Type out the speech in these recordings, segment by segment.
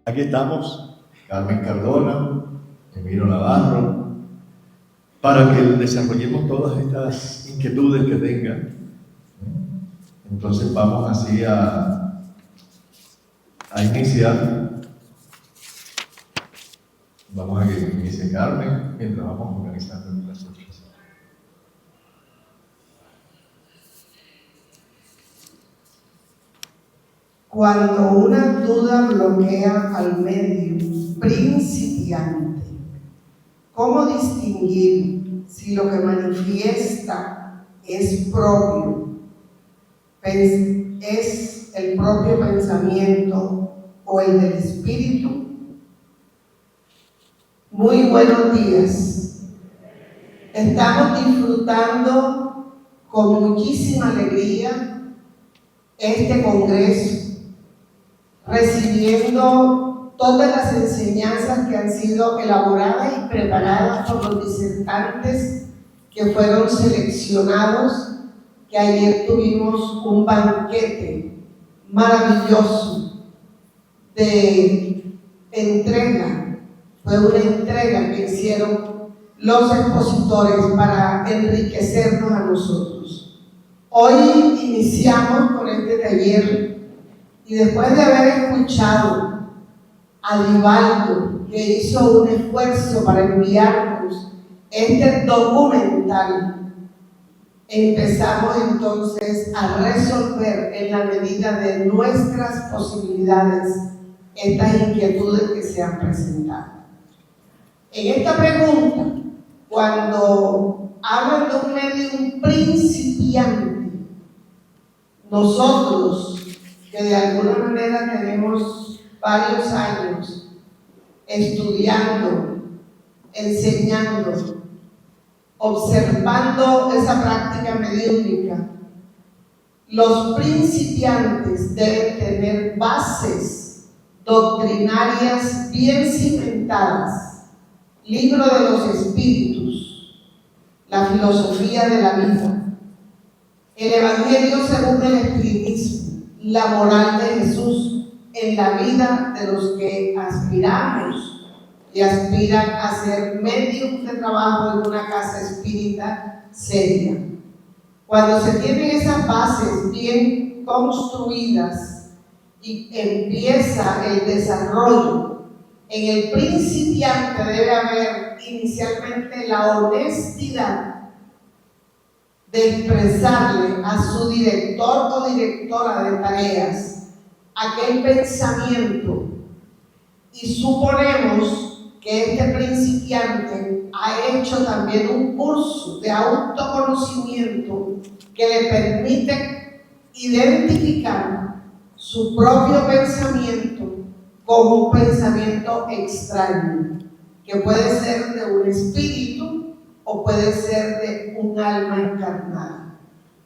Aquí estamos, Carmen Cardona, Emilio Navarro, para que desarrollemos todas estas inquietudes que tengan. Entonces vamos así a iniciar. Vamos a que inicie Carmen mientras vamos organizando las otras. Cuando una duda bloquea al medio principiante, ¿cómo distinguir si lo que manifiesta es propio, es el propio pensamiento o el del espíritu? Muy buenos días. Estamos disfrutando con muchísima alegría este congreso, recibiendo todas las enseñanzas que han sido elaboradas y preparadas por los disertantes que fueron seleccionados, que ayer tuvimos un banquete maravilloso de entrega. Fue una entrega que hicieron los expositores para enriquecernos a nosotros. Hoy iniciamos con este taller. Y después de haber escuchado a Divaldo, que hizo un esfuerzo para enviarnos este documental, empezamos entonces a resolver en la medida de nuestras posibilidades estas inquietudes que se han presentado. En esta pregunta, cuando hablan de un medium principiante, nosotros que de alguna manera tenemos varios años estudiando, enseñando, observando esa práctica mediúnica, los principiantes deben tener bases doctrinarias bien cimentadas, libro de los espíritus, la filosofía de la vida, el evangelio según el espiritismo, la moral de Jesús en la vida de los que aspiramos y aspiran a ser medios de trabajo en una casa espírita seria. Cuando se tienen esas bases bien construidas y empieza el desarrollo, en el principiante debe haber inicialmente la honestidad de expresarle a su director o directora de tareas aquel pensamiento, y suponemos que este principiante ha hecho también un curso de autoconocimiento que le permite identificar su propio pensamiento como un pensamiento extraño, que puede ser de un espíritu o puede ser de un alma encarnada.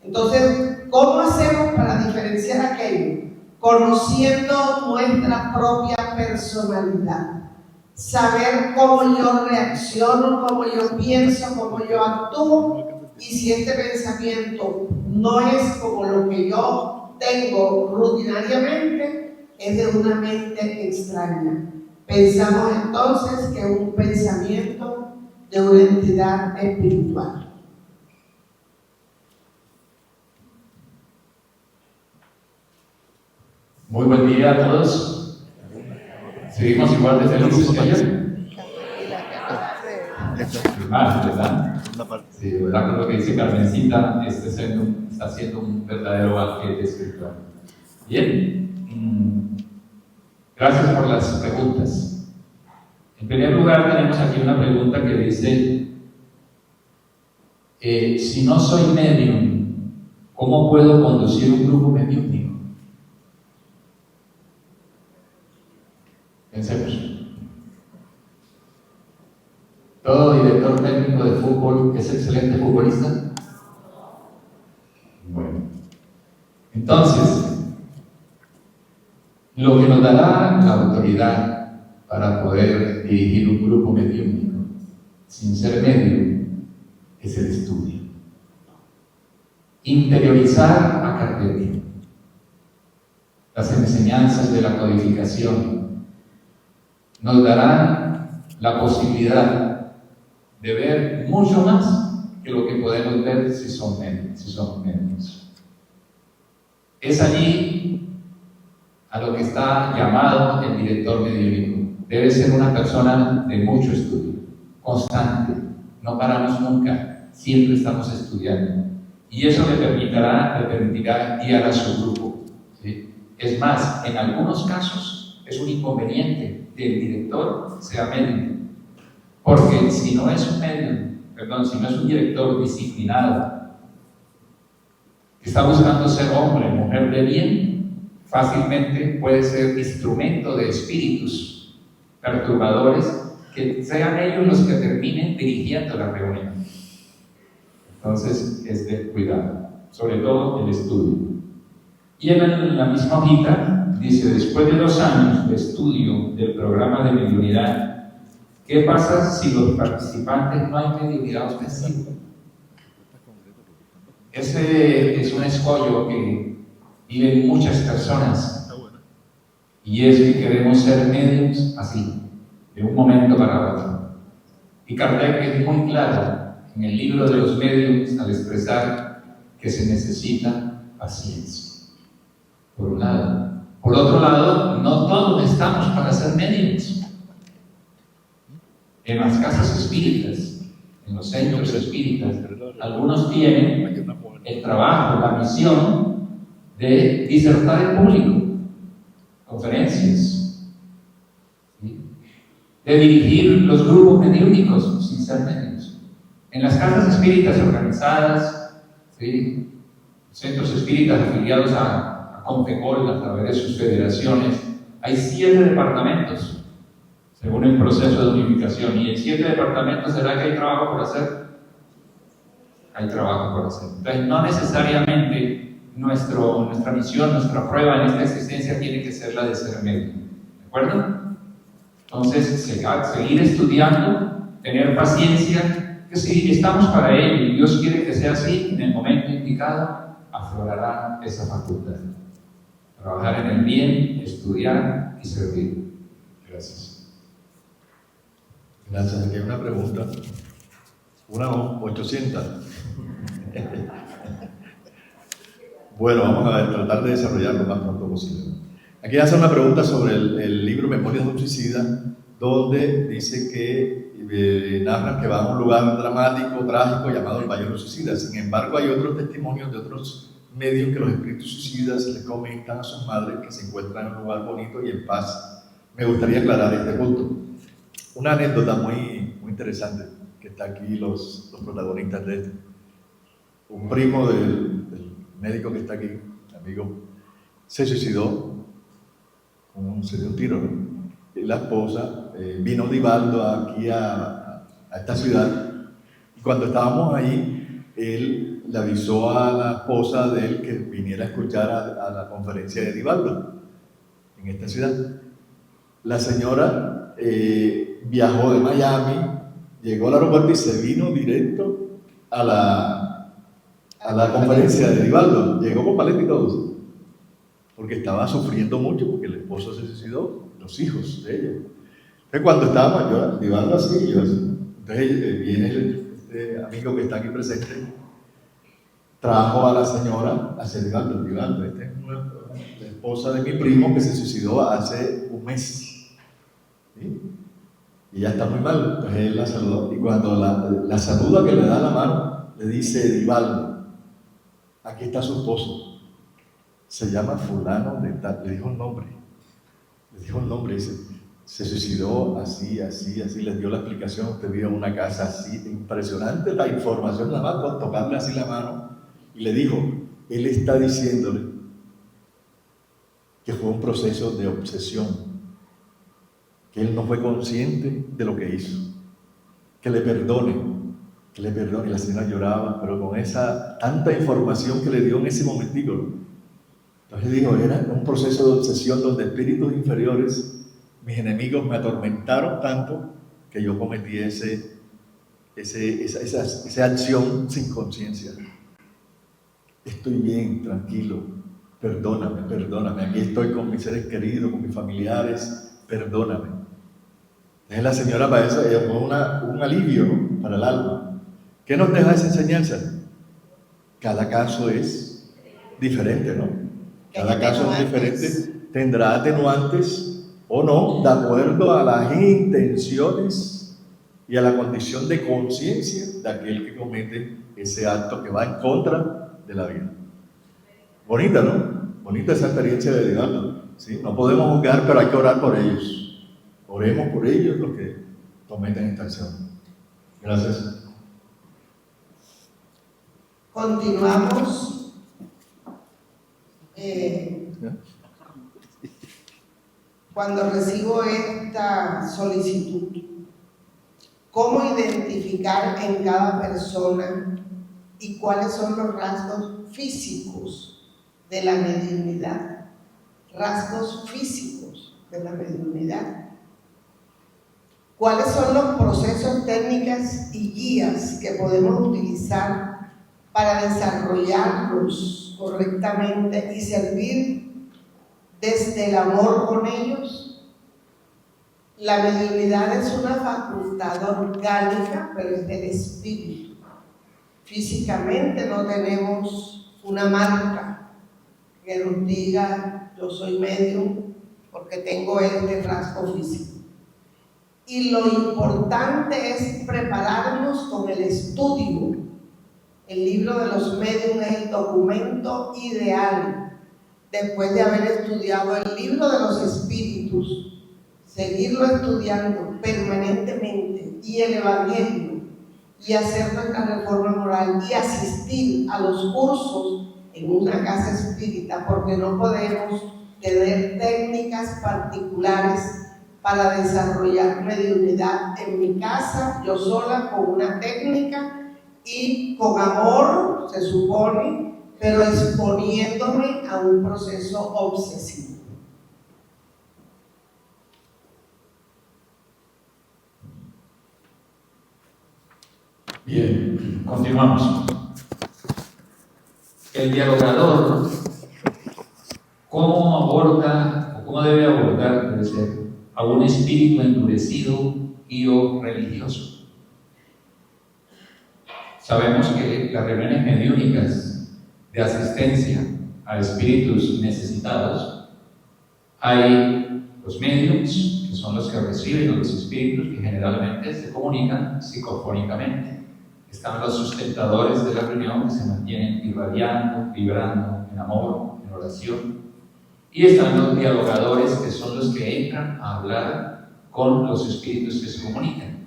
Entonces, ¿cómo hacemos para diferenciar aquello? Conociendo nuestra propia personalidad, saber cómo yo reacciono, cómo yo pienso, cómo yo actúo, y si este pensamiento no es como lo que yo tengo rutinariamente, es de una mente extraña. Pensamos entonces que es un pensamiento de una entidad espiritual. Muy buen día a todos. Seguimos igual de felices que ayer. ¿Verdad? Sí, ¿verdad? Con lo que dice Carmencita, está siendo un verdadero banquete espiritual. Bien, gracias por las preguntas. En primer lugar, tenemos aquí una pregunta que dice: si no soy medium, ¿cómo puedo conducir un grupo mediúnico? Pensemos. ¿Todo director técnico de fútbol es excelente futbolista? Bueno, entonces, lo que nos dará la autoridad para poder dirigir un grupo mediúnico sin ser medium es el estudio. Interiorizar a Kardec las enseñanzas de la codificación, nos darán la posibilidad de ver mucho más que lo que podemos ver si somos medios. Es allí a lo que está llamado el director mediúnico. Debe ser una persona de mucho estudio, constante, no paramos nunca, siempre estamos estudiando. Y eso le permitirá guiar a su grupo, ¿sí? Es más, en algunos casos es un inconveniente que el director sea médium, porque si no es un director disciplinado, que está buscando ser hombre, mujer de bien, fácilmente puede ser instrumento de espíritus perturbadores que sean ellos los que terminen dirigiendo la reunión. Entonces es de cuidado, sobre todo el estudio. Y en la misma hojita dice: después de 2 años de estudio del programa de mediunidad, ¿qué pasa si los participantes no hay mediunidad ofensiva? Ese es un escollo que viven muchas personas, y es que queremos ser medios así, de un momento para otro. Y Kardec es muy claro en el libro de los medios al expresar que se necesita paciencia, por un lado. Por otro lado, no todos estamos para ser medios. En las casas espíritas, en los centros espíritas, algunos tienen el trabajo, la misión de disertar en público, conferencias, ¿sí? De dirigir los grupos mediúnicos sin ser medios. En las casas espíritas organizadas, ¿sí? Centros espíritas afiliados a Confecol a través de sus federaciones, hay 7 departamentos, según el proceso de unificación. Y en 7 departamentos, ¿será que hay trabajo por hacer? Hay trabajo por hacer. Entonces, no necesariamente nuestra misión, nuestra prueba en esta existencia tiene que ser la de ser medio. ¿De acuerdo? Entonces, seguir estudiando, tener paciencia, que si estamos para ello y Dios quiere que sea así, en el momento indicado aflorará esa facultad. Trabajar en el bien, estudiar y servir. Gracias. Gracias. Aquí hay una pregunta. Una 800. Bueno, vamos a ver, tratar de desarrollarlo lo más pronto posible. Aquí hace una pregunta sobre el libro Memorias de un Suicida, donde dice que narran que va a un lugar dramático, trágico, llamado el Valle de los Suicidas. Sin embargo, hay otros testimonios de otros medios que los espíritus suicidas le comentan a sus madres que se encuentran en un lugar bonito y en paz. Me gustaría aclarar este punto. Una anécdota muy interesante, que está aquí los protagonistas de esto. Un primo del médico que está aquí, amigo, se suicidó, se dio un tiro, ¿no? Y la esposa vino Divaldo aquí a esta ciudad, y cuando estábamos ahí, él le avisó a la esposa de él que viniera a escuchar a la conferencia de Divaldo en esta ciudad. La señora viajó de Miami, llegó al aeropuerto y se vino directo a la conferencia de Divaldo. Llegó con maleta y todo, porque estaba sufriendo mucho, porque el esposo se suicidó, los hijos de ella. Entonces, cuando estábamos, yo, Divaldo así, yo así. Entonces viene este amigo que está aquí presente, trajo a la señora hacia Divaldo. Divaldo, esta es la esposa de mi primo que se suicidó hace un mes. ¿Sí? Y ella está muy mal. Entonces él la saludó, y cuando la saluda, que le da la mano, le dice: Divaldo, aquí está su esposo, se llama fulano de tal. Le dijo el nombre, dice, se suicidó así, les dio la explicación. Usted vio una casa así, impresionante la información, nada más con tocarle así la mano, y le dijo: él está diciéndole que fue un proceso de obsesión, que él no fue consciente de lo que hizo, que le perdone. Y la señora lloraba, pero con esa tanta información que le dio en ese momentico. Entonces dijo: era un proceso de obsesión donde espíritus inferiores, mis enemigos, me atormentaron tanto que yo cometí esa acción sin conciencia. Estoy bien, tranquilo, perdóname, aquí estoy con mis seres queridos, con mis familiares, perdóname. Entonces la señora para eso fue un alivio, ¿no?, para el alma. ¿Qué nos deja esa enseñanza? Cada caso es diferente, ¿no? Cada caso es diferente, tendrá atenuantes o no, de acuerdo a las intenciones y a la condición de conciencia de aquel que comete ese acto que va en contra de la vida. Bonita, ¿no? Bonita esa experiencia de Dios, ¿sí? No podemos juzgar, pero hay que orar por ellos. Oremos por ellos los que cometen esta acción. Gracias. Continuamos. Cuando recibo esta solicitud, ¿cómo identificar en cada persona y cuáles son los rasgos físicos de la mediunidad? Rasgos físicos de la mediunidad. ¿Cuáles son los procesos, técnicas y guías que podemos utilizar para desarrollarlos correctamente y servir desde el amor con ellos? La mediunidad es una facultad orgánica, pero es del espíritu. Físicamente no tenemos una marca que nos diga yo soy medium porque tengo este rasgo físico. Y lo importante es prepararnos con el estudio. El libro de los medios es el documento ideal. Después de haber estudiado el libro de los espíritus, seguirlo estudiando permanentemente, y el evangelio, y hacer nuestra reforma moral, y asistir a los cursos en una casa espírita, porque no podemos tener técnicas particulares para desarrollar mediunidad en mi casa, yo sola, con una técnica y con amor, se supone, pero exponiéndome a un proceso obsesivo. Bien, continuamos. El dialogador, ¿cómo aborda o cómo debe abordar, debe ser, a un espíritu endurecido y o religioso? Sabemos que las reuniones mediúnicas de asistencia a espíritus necesitados, hay los mediums, que son los que reciben a los espíritus, que generalmente se comunican psicofónicamente. Están los sustentadores de la reunión, que se mantienen irradiando, vibrando en amor, en oración. Y están los dialogadores, que son los que entran a hablar con los espíritus que se comunican.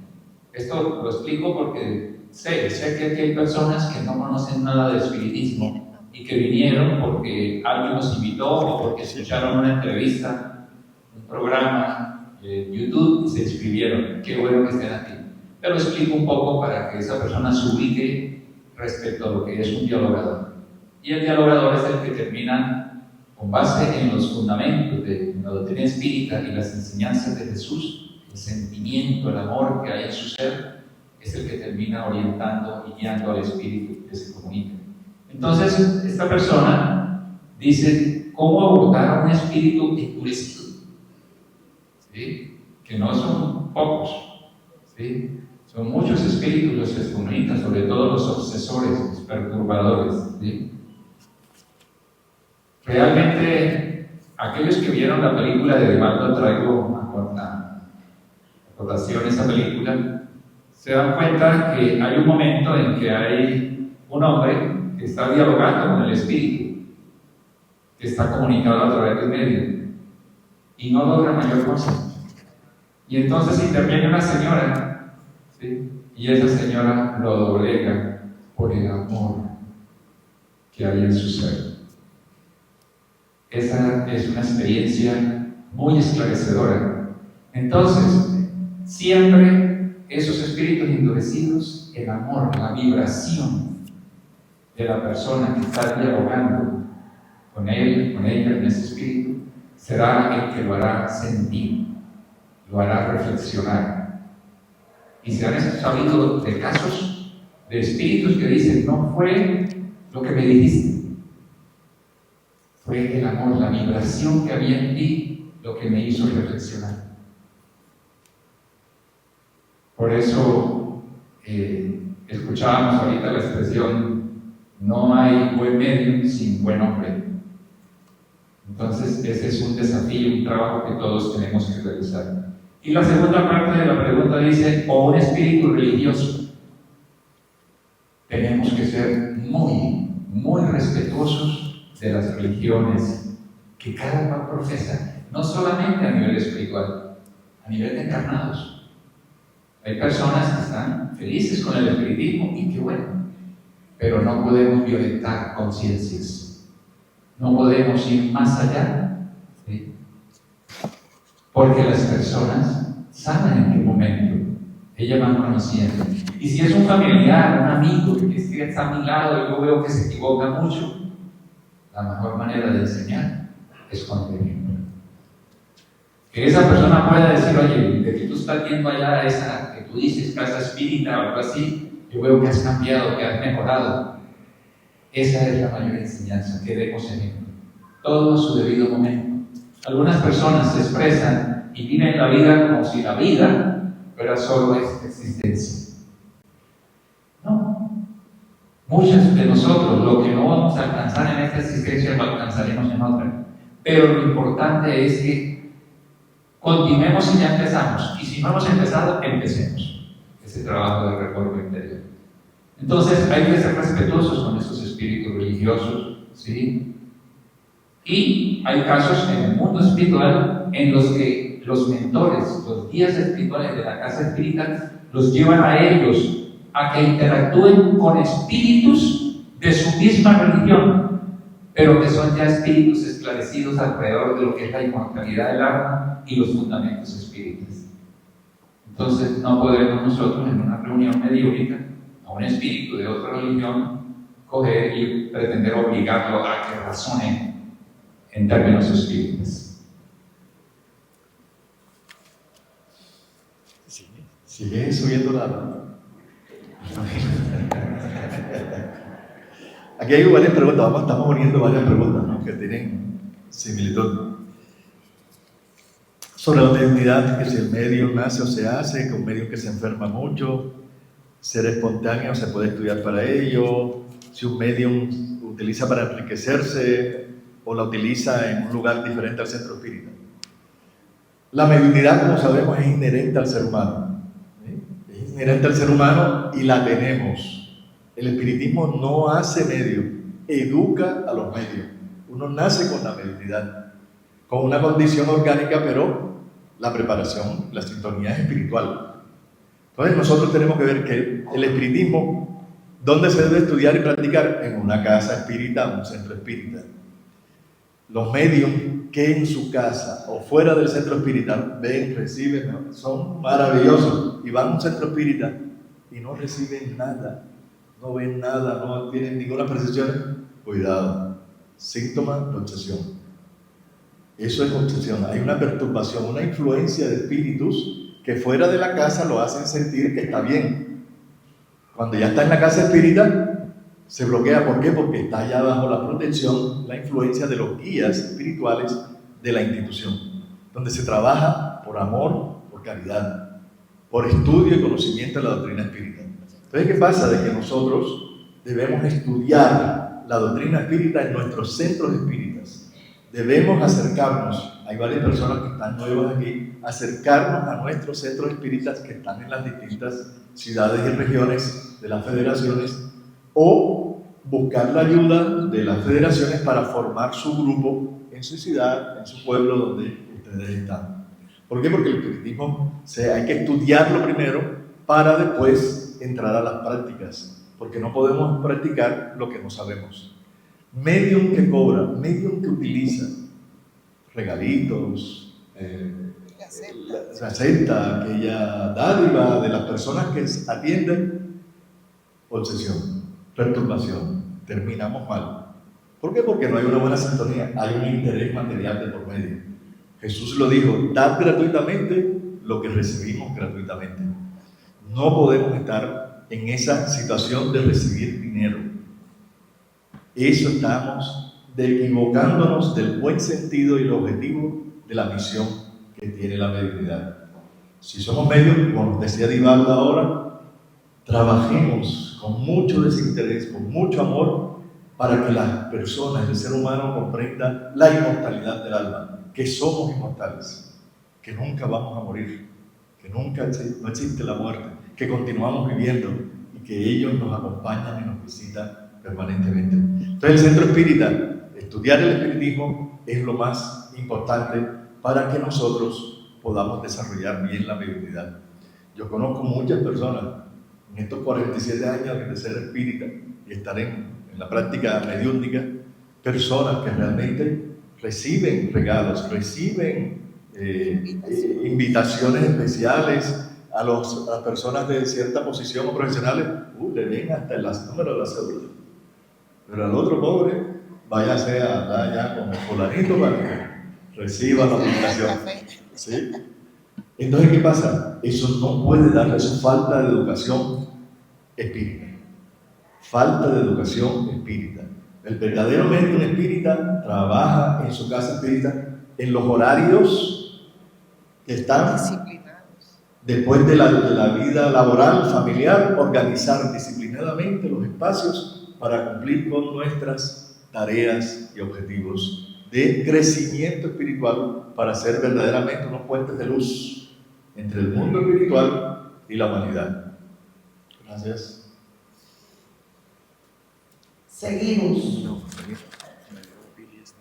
Esto lo explico porque sé que aquí hay personas que no conocen nada de espiritismo y que vinieron porque alguien los invitó o porque escucharon una entrevista, un programa en YouTube y se inscribieron. Qué bueno que estén aquí. Pero explico un poco para que esa persona se ubique respecto a lo que es un dialogador. Y el dialogador es el que termina, con base en los fundamentos de la doctrina espírita y las enseñanzas de Jesús, el sentimiento, el amor que hay en su ser, es el que termina orientando y guiando al espíritu que se comunica. Entonces, esta persona dice, ¿cómo abordar a un espíritu endurecido? ¿Sí? Que no son pocos, ¿sí? Son muchos espíritus los que se comunican, sobre todo los obsesores, los perturbadores, ¿sí? Realmente, aquellos que vieron la película de Eduardo traigo a colación esa película, se dan cuenta que hay un momento en que hay un hombre que está dialogando con el espíritu, que está comunicado a través del medio, y no logra mayor cosa. Y entonces interviene una señora, ¿sí? Y esa señora lo doblega por el amor que hay en su ser. Esa es una experiencia muy esclarecedora. Entonces, siempre esos espíritus endurecidos, el amor, la vibración de la persona que está dialogando con él, con ella, en ese espíritu, será el que lo hará sentir, lo hará reflexionar. Y se han sabido de casos de espíritus que dicen, no fue lo que me dijiste, fue el amor, la vibración que había en ti lo que me hizo reflexionar. Por eso escuchábamos ahorita la expresión, no hay buen medio sin buen hombre. Entonces ese es un desafío, un trabajo que todos tenemos que realizar. Y la segunda parte de la pregunta dice, o un espíritu religioso. Tenemos que ser muy respetuosos de las religiones que cada cual profesa, no solamente a nivel espiritual, a nivel de encarnados. Hay personas que están felices con el espiritismo y qué bueno, pero no podemos violentar conciencias, no podemos ir más allá, ¿sí? Porque las personas saben en qué momento ellas van conociendo. Y si es un familiar, un amigo que está a mi lado y yo veo que se equivoca mucho, la mejor manera de enseñar es con el ejemplo. Que esa persona pueda decir, oye, de que tú estás yendo allá a esa que tú dices casa espírita o algo así, yo veo que has cambiado, que has mejorado. Esa es la mayor enseñanza, que demos ejemplo. Todo a su debido momento. Algunas personas se expresan y viven la vida como si la vida fuera solo esta existencia. No. Muchos de nosotros lo que no vamos a alcanzar en esta existencia lo alcanzaremos en otra. Pero lo importante es que continuemos si ya empezamos. Y si no hemos empezado, empecemos ese trabajo de reforma interior. Entonces hay que ser respetuosos con esos espíritus religiosos, ¿sí? Y hay casos en el mundo espiritual en los que los mentores, los guías espirituales de la casa espírita, los llevan a ellos a que interactúen con espíritus de su misma religión, pero que son ya espíritus esclarecidos alrededor de lo que es la inmortalidad del alma y los fundamentos espíritas. Entonces no podemos nosotros en una reunión mediúnica a un espíritu de otra religión coger y pretender obligarlo a que razone en términos espíritas. Sigue subiendo la... Aquí hay varias preguntas, estamos poniendo varias preguntas, ¿no?, que tienen similitud. Sobre la mediunidad, que si el medio nace o se hace, que un medio que se enferma mucho, ser espontáneo se puede estudiar para ello, si un medium utiliza para enriquecerse o la utiliza en un lugar diferente al centro espírita. La mediunidad, como sabemos, es inherente al ser humano. Es inherente al ser humano y la tenemos. El espiritismo no hace medio, educa a los medios. Uno nace con la mediunidad, con una condición orgánica, pero la preparación, la sintonía es espiritual. Entonces nosotros tenemos que ver que el espiritismo, ¿dónde se debe estudiar y practicar? En una casa espírita, un centro espírita. Los medios que en su casa o fuera del centro espírita ven, reciben, ¿no?, son maravillosos y van a un centro espírita y no reciben nada, no ven nada, no tienen ninguna percepción. Cuidado, síntoma de obsesión. Eso es obsesión. Hay una perturbación, una influencia de espíritus que fuera de la casa lo hacen sentir que está bien. Cuando ya está en la casa espírita, se bloquea. ¿Por qué? Porque está allá bajo la protección, la influencia de los guías espirituales de la institución, donde se trabaja por amor, por caridad, por estudio y conocimiento de la doctrina espírita. Entonces, ¿qué pasa? De que nosotros debemos estudiar la doctrina espírita en nuestros centros espíritas. Debemos acercarnos, hay varias personas que están nuevas aquí, acercarnos a nuestros centros espíritas que están en las distintas ciudades y regiones de las federaciones, o buscar la ayuda de las federaciones para formar su grupo en su ciudad, en su pueblo donde ustedes están. ¿Por qué? Porque el espiritismo hay que estudiarlo primero para después entrar a las prácticas, porque no podemos practicar lo que no sabemos. Medium que cobra, medium que utiliza regalitos, se acepta aquella dádiva de las personas que atienden, obsesión, perturbación, terminamos mal. ¿Por qué? Porque no hay una buena sintonía, hay un interés material de por medio. Jesús lo dijo, dad gratuitamente lo que recibimos gratuitamente. No podemos estar en esa situación de recibir dinero. Eso estamos equivocándonos del buen sentido y el objetivo de la misión que tiene la mediunidad. Si somos medios, como decía Divaldo ahora, trabajemos con mucho desinterés, con mucho amor, para que las personas, el ser humano, comprenda la inmortalidad del alma, que somos inmortales, que nunca vamos a morir, que nunca no existe la muerte, que continuamos viviendo y que ellos nos acompañan y nos visitan permanentemente. Entonces el Centro Espírita, estudiar el espiritismo es lo más importante para que nosotros podamos desarrollar bien la mediunidad. Yo conozco muchas personas en estos 47 años de ser espírita y estar en la práctica mediúnica, personas que realmente reciben regalos, reciben invitaciones especiales a las personas de cierta posición o profesionales, le ven hasta el número de la cédula. Pero al otro pobre, váyase allá con el fulanito para que reciba la invitación. ¿Sí? Entonces, ¿qué pasa? Eso no puede darle, eso es falta de educación espírita. Falta de educación espírita. El verdaderamente un espírita trabaja en su casa espírita en los horarios que están después de la vida laboral, familiar, organizar disciplinadamente los espacios para cumplir con nuestras tareas y objetivos de crecimiento espiritual para ser verdaderamente unos puentes de luz entre el mundo espiritual y la humanidad. Gracias. Seguimos.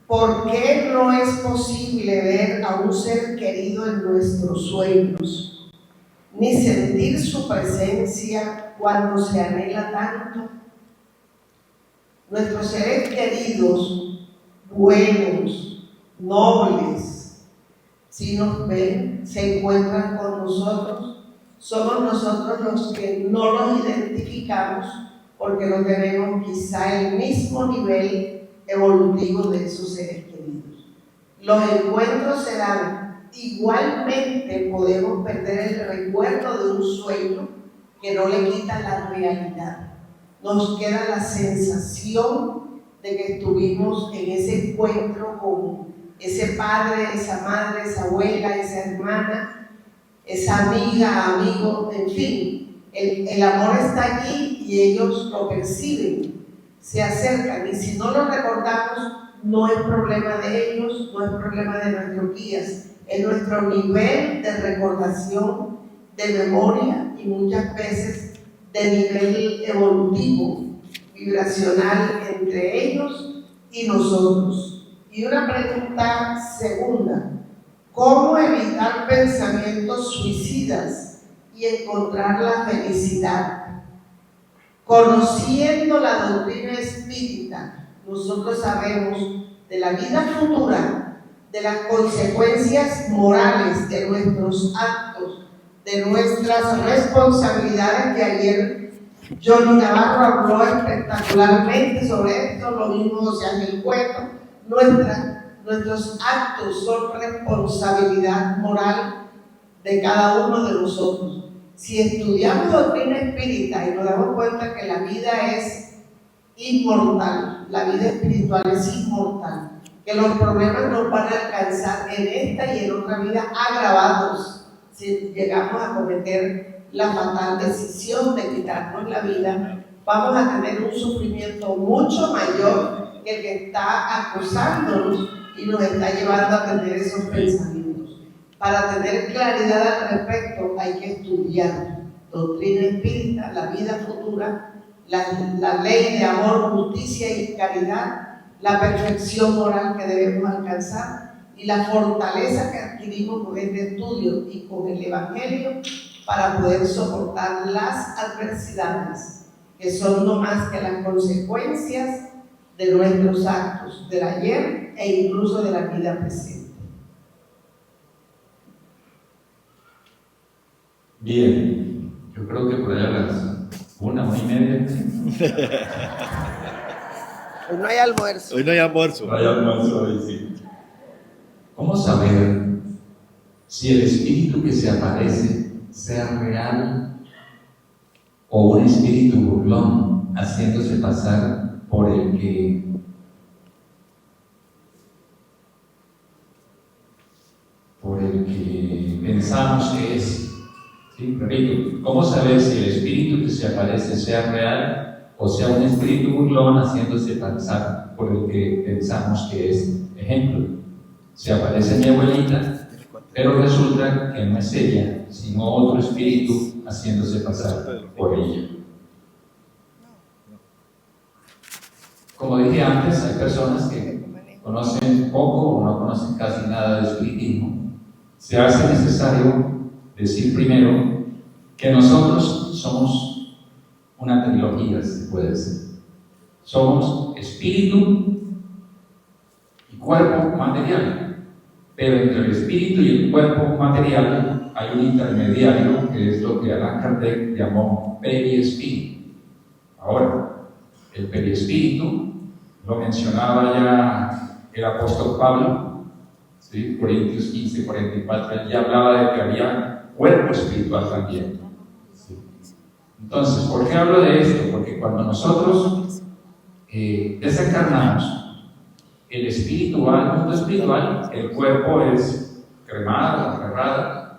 ¿Por qué no es posible ver a un ser querido en nuestros sueños, ni sentir su presencia cuando se anhela tanto? Nuestros seres queridos, buenos, nobles, si nos ven, se encuentran con nosotros, somos nosotros los que no los identificamos porque no tenemos quizá el mismo nivel evolutivo de esos seres queridos. Los encuentros se dan. Igualmente podemos perder el recuerdo de un sueño que no le quita la realidad. Nos queda la sensación de que estuvimos en ese encuentro con ese padre, esa madre, esa abuela, esa hermana, esa amiga, amigo, en fin. El amor está allí y ellos lo perciben, se acercan, y si no lo recordamos, no es problema de ellos, no es problema de nuestros guías, es nuestro nivel de recordación, de memoria y muchas veces de nivel evolutivo, vibracional entre ellos y nosotros. Y una pregunta segunda: ¿cómo evitar pensamientos suicidas y encontrar la felicidad? Conociendo la doctrina espírita, nosotros sabemos de la vida futura, de las consecuencias morales de nuestros actos, de nuestras responsabilidades, que ayer Johnny Navarro habló espectacularmente sobre esto, lo mismo José Ángel Cueto. Nuestros actos son responsabilidad moral de cada uno de nosotros. Si estudiamos doctrina espírita y nos damos cuenta que la vida es inmortal, la vida espiritual es inmortal, que los problemas nos van a alcanzar en esta y en otra vida agravados si llegamos a cometer la fatal decisión de quitarnos la vida, vamos a tener un sufrimiento mucho mayor que el que está acusándonos y nos está llevando a tener esos pensamientos. Para tener claridad al respecto hay que estudiar doctrina espírita, la vida futura, la ley de amor, justicia y caridad, la perfección moral que debemos alcanzar y la fortaleza que adquirimos con este estudio y con el Evangelio para poder soportar las adversidades, que son no más que las consecuencias de nuestros actos del ayer e incluso de la vida presente. Bien, yo creo que por allá a las 1:30. Hoy no hay almuerzo. Hoy no hay almuerzo. No hay almuerzo hoy, sí. ¿Cómo saber si el espíritu que se aparece sea real o un espíritu burlón haciéndose pasar por el que pensamos que es? Sí, repito, ¿cómo saber si el espíritu que se aparece sea real o sea un espíritu burlón haciéndose pasar por el que pensamos que es? Ejemplo, se aparece mi abuelita, pero resulta que no es ella, sino otro espíritu haciéndose pasar por ella. Como dije antes, hay personas que conocen poco o no conocen casi nada de espiritismo. Se hace necesario decir primero que nosotros somos una trilogía, se puede decir. Somos espíritu y cuerpo material, pero entre el espíritu y el cuerpo material hay un intermediario que es lo que Allan Kardec llamó periespíritu. Ahora, el periespíritu lo mencionaba ya el apóstol Pablo, ¿sí? Corintios 15, 44, él ya hablaba de que había cuerpo espiritual también. ¿Sí? Entonces, ¿por qué hablo de esto? Porque cuando nosotros desencarnamos, el espíritu va al mundo espiritual, el cuerpo es cremado, enterrado,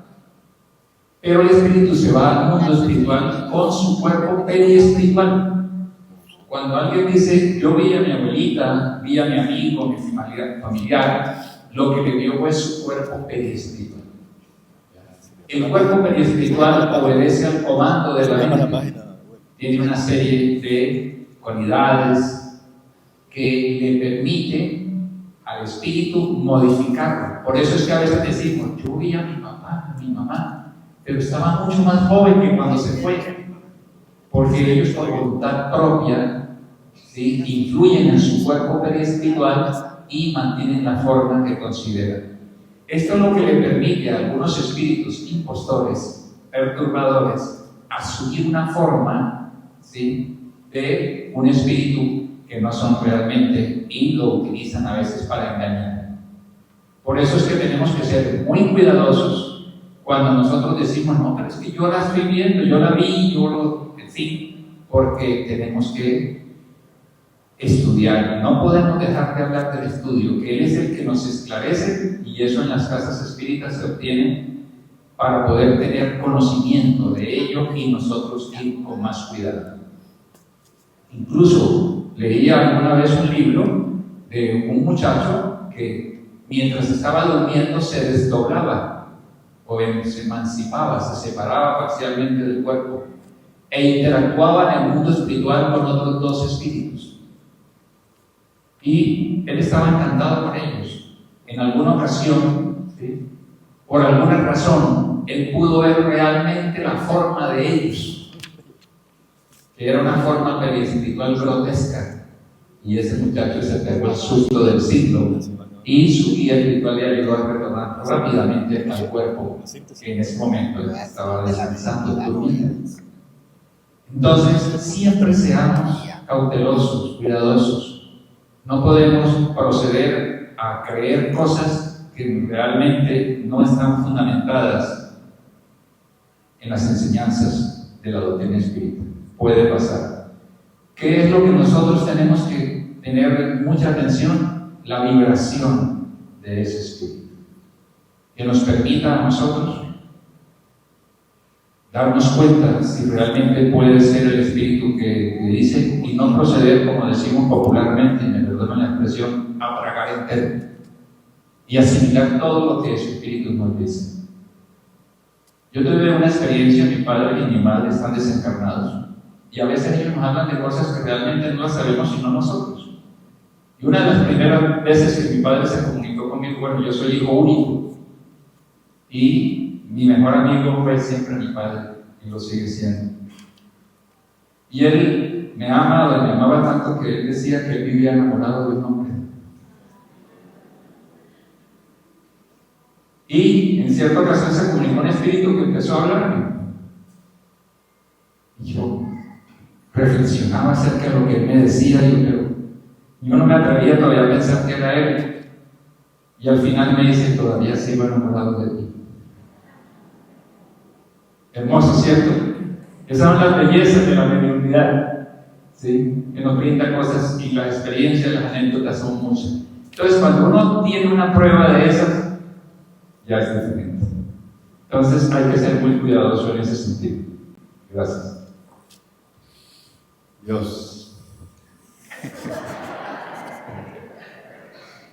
pero el espíritu se va al mundo espiritual con su cuerpo periespiritual. Cuando alguien dice, yo vi a mi abuelita, vi a mi amigo, mi familiar, lo que le vio fue su cuerpo periespiritual. El cuerpo periespiritual obedece al comando de la mente. Tiene una serie de cualidades que le permite al espíritu modificarlo. Por eso es que a veces decimos, yo vi a mi papá, a mi mamá, pero estaba mucho más joven que cuando se fue. Porque ellos por voluntad propia, ¿sí?, influyen en su cuerpo periespiritual y mantienen la forma que consideran. Esto es lo que le permite a algunos espíritus impostores, perturbadores, asumir una forma, ¿sí?, de un espíritu que no son realmente y lo utilizan a veces para engañar. Por eso es que tenemos que ser muy cuidadosos cuando nosotros decimos, no, pero es que yo la estoy viendo, yo la vi, yo lo... Sí, porque tenemos que estudiar. No podemos dejar de hablar del estudio, que Él es el que nos esclarece, y eso en las casas espíritas se obtiene para poder tener conocimiento de ello y nosotros ir con más cuidado. Incluso leía alguna vez un libro de un muchacho que mientras estaba durmiendo se desdoblaba o se emancipaba, se separaba parcialmente del cuerpo e interactuaba en el mundo espiritual con otros dos espíritus. Y él estaba encantado con ellos. En alguna ocasión, ¿sí?, por alguna razón, él pudo ver realmente la forma de ellos, que era una forma periespiritual grotesca. Y ese muchacho se pegó el susto del siglo y su guía espiritual le ayudó a retornar rápidamente al cuerpo que en ese momento estaba descansando, durmiendo. Entonces, siempre seamos cautelosos, cuidadosos. No podemos proceder a creer cosas que realmente no están fundamentadas en las enseñanzas de la doctrina espírita. Puede pasar. ¿Qué es lo que nosotros tenemos que tener mucha atención? La vibración de ese espíritu, que nos permita a nosotros darnos cuenta si realmente puede ser el espíritu que dice, y no proceder, como decimos popularmente, y me perdonan la expresión, a tragar entero y asimilar todo lo que ese espíritu nos dice. Yo tuve una experiencia, mi padre y mi madre están desencarnados, y a veces ellos nos hablan de cosas que realmente no las sabemos sino nosotros. Y una de las primeras veces que mi padre se comunicó conmigo, bueno, yo soy hijo único, y mi mejor amigo fue siempre mi padre, y lo sigue siendo. Y él me ama, me amaba tanto que él decía que él vivía enamorado de un hombre. Y en cierta ocasión se comunicó un espíritu que empezó a hablarme. Y yo reflexionaba acerca de lo que él me decía, pero yo no me atrevía todavía a pensar que era él. Y al final me dice, todavía sigo enamorado de ti. Hermoso, ¿cierto? Esas son las bellezas de la mediunidad, ¿sí?, que nos brinda cosas, y las experiencias, las anécdotas son muchas. Entonces, cuando uno tiene una prueba de esas, ya es diferente. Entonces hay que ser muy cuidadoso en ese sentido. Gracias. Dios.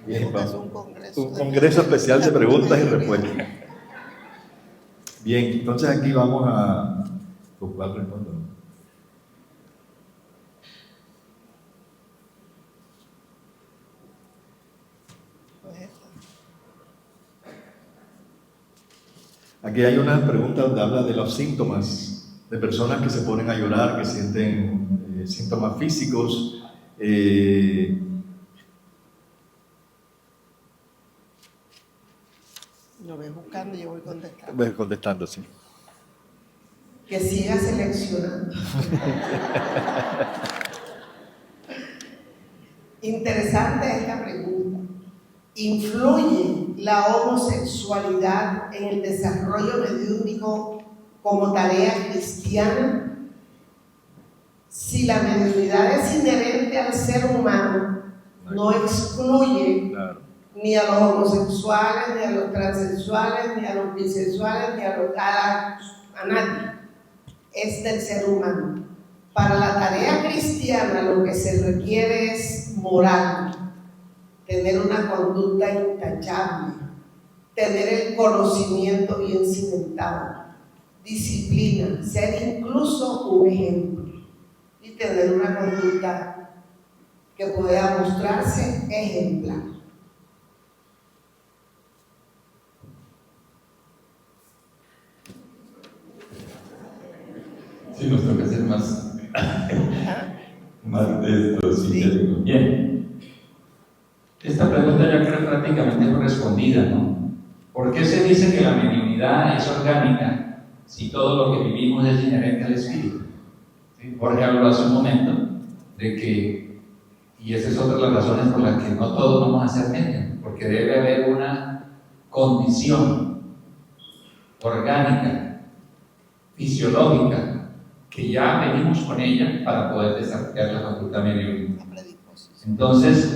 Bien, Es vamos. Un congreso especial de preguntas y respuestas. Bien, entonces aquí vamos a buscar respuestas. Aquí hay una pregunta donde habla de los síntomas de personas que se ponen a llorar, que sienten síntomas físicos. Lo ves buscando y yo voy contestando. Voy contestando, sí. Que siga seleccionando. Interesante esta pregunta. ¿Influye la homosexualidad en el desarrollo mediúnico como tarea cristiana? Si la mediunidad es inherente al ser humano, no excluye ni a los homosexuales, ni a los transexuales, ni a los bisexuales, ni a nadie. Es del ser humano. Para la tarea cristiana lo que se requiere es moral, tener una conducta intachable, tener el conocimiento bien cimentado, disciplina, ser incluso un ejemplo y tener una conducta que pueda mostrarse ejemplar. Sí, nos toca hacer más de esto, sí. Bien. Esta pregunta ya creo prácticamente respondida, ¿no? ¿Por qué se dice que la mediunidad es orgánica si todo lo que vivimos es inherente al espíritu? ¿Sí? Jorge habló hace un momento de que, y esa es otra de las razones por las que no todos vamos a ser medios, porque debe haber una condición orgánica, fisiológica, que ya venimos con ella para poder desarrollar la facultad mediúnica. Entonces,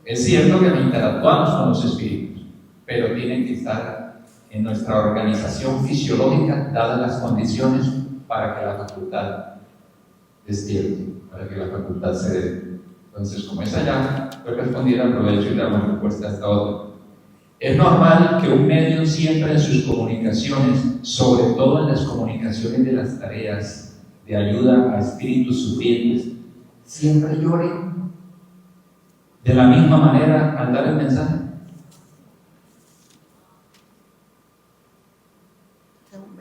es cierto que interactuamos con los espíritus, pero tienen que estar en nuestra organización fisiológica, dadas las condiciones para que la facultad despierte, para que la facultad se dé. Entonces, como esa ya fue respondida, aprovecho y damos respuesta a esta otra. Es normal que un medio siempre en sus comunicaciones, sobre todo en las comunicaciones de las tareas de ayuda a espíritus sufrientes, siempre llore de la misma manera al dar el mensaje.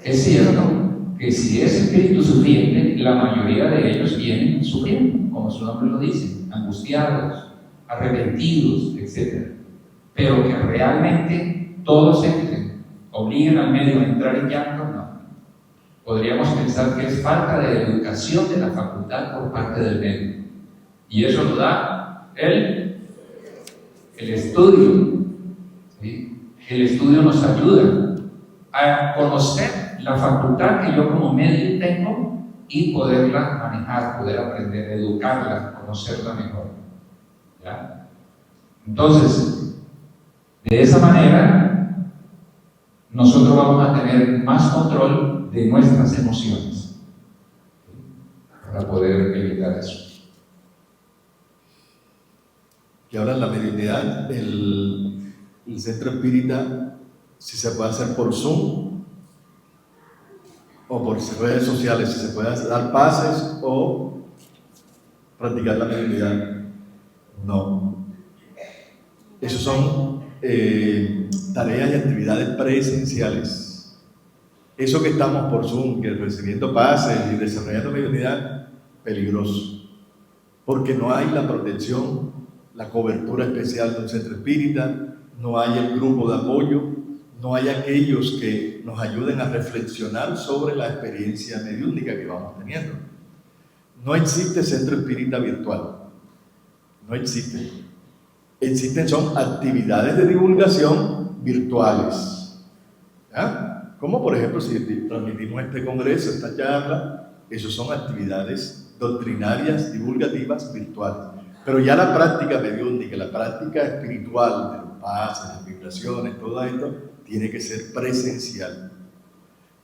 Es cierto que si es espíritu sufriente, la mayoría de ellos vienen sufriendo, como su nombre lo dice, angustiados, arrepentidos, etc. Pero que realmente todos entren, obliguen al medio a entrar en llanto, no. Podríamos pensar que es falta de educación de la facultad por parte del medio. Y eso lo da el estudio. ¿Sí? El estudio nos ayuda a conocer la facultad que yo como medio tengo y poderla manejar, poder aprender, educarla, conocerla mejor. ¿Ya? Entonces, de esa manera, nosotros vamos a tener más control de nuestras emociones para poder evitar eso. Que ahora en la mediunidad, el centro espírita, si se puede hacer por Zoom o por redes sociales, si se puede dar pases o practicar la mediunidad. No. Esos son tareas y actividades presenciales. Eso que estamos por Zoom, que recibiendo pases y desarrollando mediunidad, peligroso. Porque no hay la protección, la cobertura especial de un centro espírita, no hay el grupo de apoyo, no hay aquellos que nos ayuden a reflexionar sobre la experiencia mediúnica que vamos teniendo. No existe centro espírita virtual. No existe. Existen son actividades de divulgación virtuales. ¿Ya? Como por ejemplo si transmitimos este congreso, esta charla, eso son actividades doctrinarias, divulgativas, virtuales. Pero ya la práctica mediúnica, la práctica espiritual de los pases, las vibraciones, todo esto, tiene que ser presencial.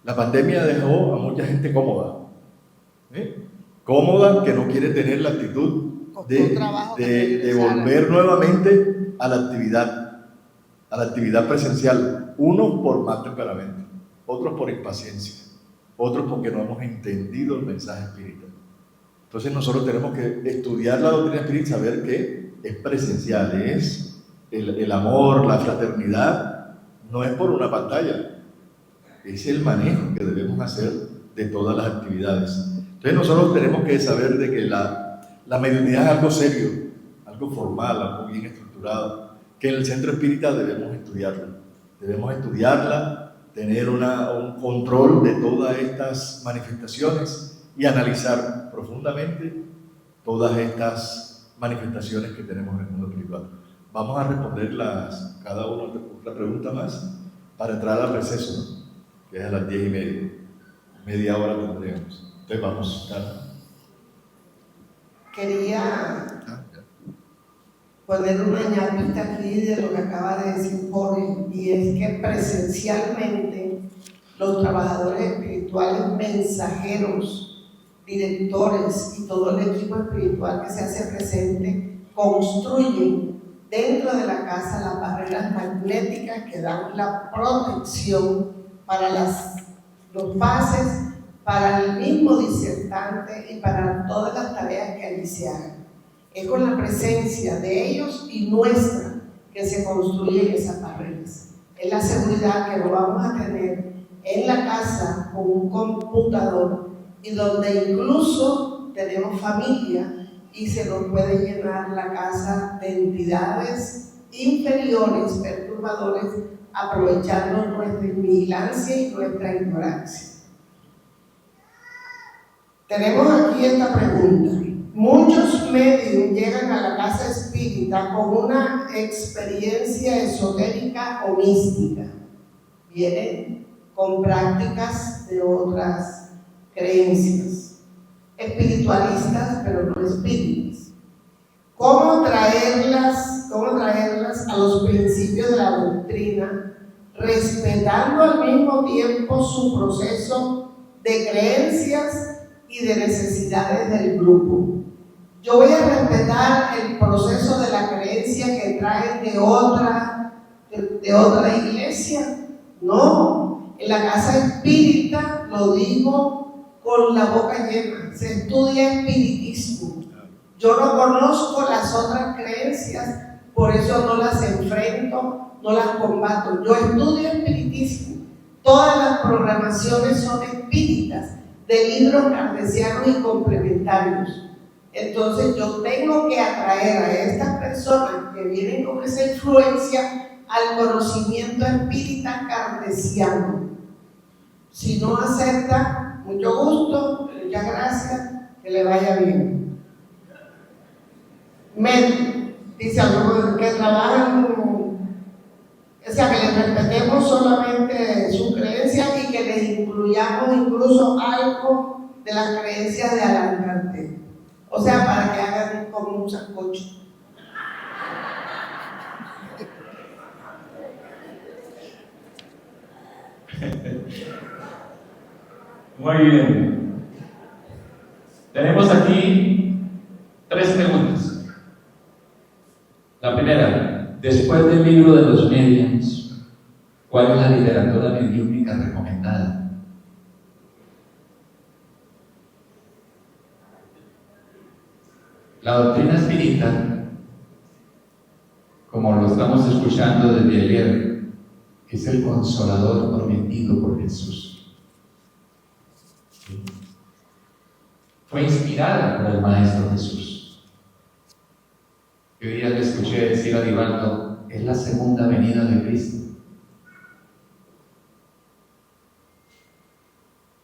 La pandemia dejó a mucha gente cómoda, cómoda, que no quiere tener la actitud de volver nuevamente a la actividad presencial. Unos por mal temperamento, otros por impaciencia, otros porque no hemos entendido el mensaje espiritual. Entonces nosotros tenemos que estudiar la doctrina espiritual, saber que es presencial, es el amor, la fraternidad, no es por una pantalla, es el manejo que debemos hacer de todas las actividades. Entonces nosotros tenemos que saber de que la mediunidad es algo serio, algo formal, algo bien estructurado, que en el centro espírita debemos estudiarla, tener un control de todas estas manifestaciones y analizar profundamente todas estas manifestaciones que tenemos en el mundo espiritual. Vamos a responder cada una otra pregunta más para entrar al receso, ¿no? Que es a las 10:30, media hora tendremos. Entonces vamos, Carlos. Quería poner una ñapita aquí de lo que acaba de decir Jorge, y es que presencialmente los trabajadores espirituales, mensajeros, directores y todo el equipo espiritual que se hace presente construyen dentro de la casa las barreras magnéticas que dan la protección para los pases, para el mismo disertante y para todas las tareas que allí se hagan. Es con la presencia de ellos y nuestra que se construyen esas barreras. Es la seguridad que lo vamos a tener en la casa con un computador y donde incluso tenemos familia y se nos puede llenar la casa de entidades inferiores, perturbadores, aprovechando nuestra vigilancia y nuestra ignorancia. Tenemos aquí esta pregunta. Muchos medios llegan a la casa espírita con una experiencia esotérica o mística. Vienen con prácticas de otras creencias, espiritualistas, pero no espíritas. ¿Cómo traerlas a los principios de la doctrina, respetando al mismo tiempo su proceso de creencias y de necesidades del grupo? Yo voy a respetar el proceso de la creencia que traen de otra iglesia. No, en la casa espírita, lo digo con la boca llena, se estudia espiritismo. Yo no conozco las otras creencias, por eso no las enfrento, no las combato. Yo estudio espiritismo. Todas las programaciones son espíritas, de libros cartesianos y complementarios. Entonces yo tengo que atraer a estas personas que vienen con esa influencia al conocimiento espírita cartesiano. Si no acepta, mucho gusto, muchas gracias, que le vaya bien. Dice algunos que trabajan, o sea, que les respetemos solamente su creencia y que les incluyamos incluso algo de las creencias de Allan Kardec. O sea, para que hagan como un sancocho. Muy bien. Tenemos aquí 3 preguntas. La primera, después del libro de los mediums, ¿cuál es la literatura mediúmica recomendada? La doctrina espírita, como lo estamos escuchando desde ayer, es el consolador prometido por Jesús. Fue inspirada por el Maestro Jesús. Hoy día le escuché decir a Divaldo, es la segunda venida de Cristo.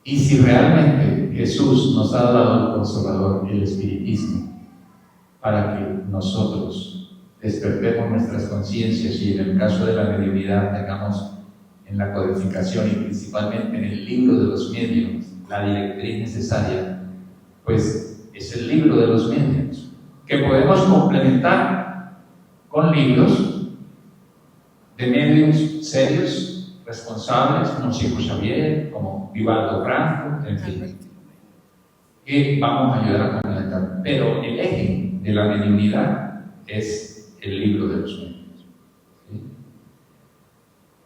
Y si realmente Jesús nos ha dado el consolador, el espiritismo, para que nosotros despertemos nuestras conciencias y en el caso de la mediunidad tengamos en la codificación y principalmente en el libro de los medios la directriz necesaria, pues es el libro de los medios que podemos complementar con libros de medios serios, responsables, como Chico Xavier, como Vivaldo Franco, en fin, que vamos a ayudar a complementar. Pero el eje de la mediunidad es el libro de los medios. ¿Sí?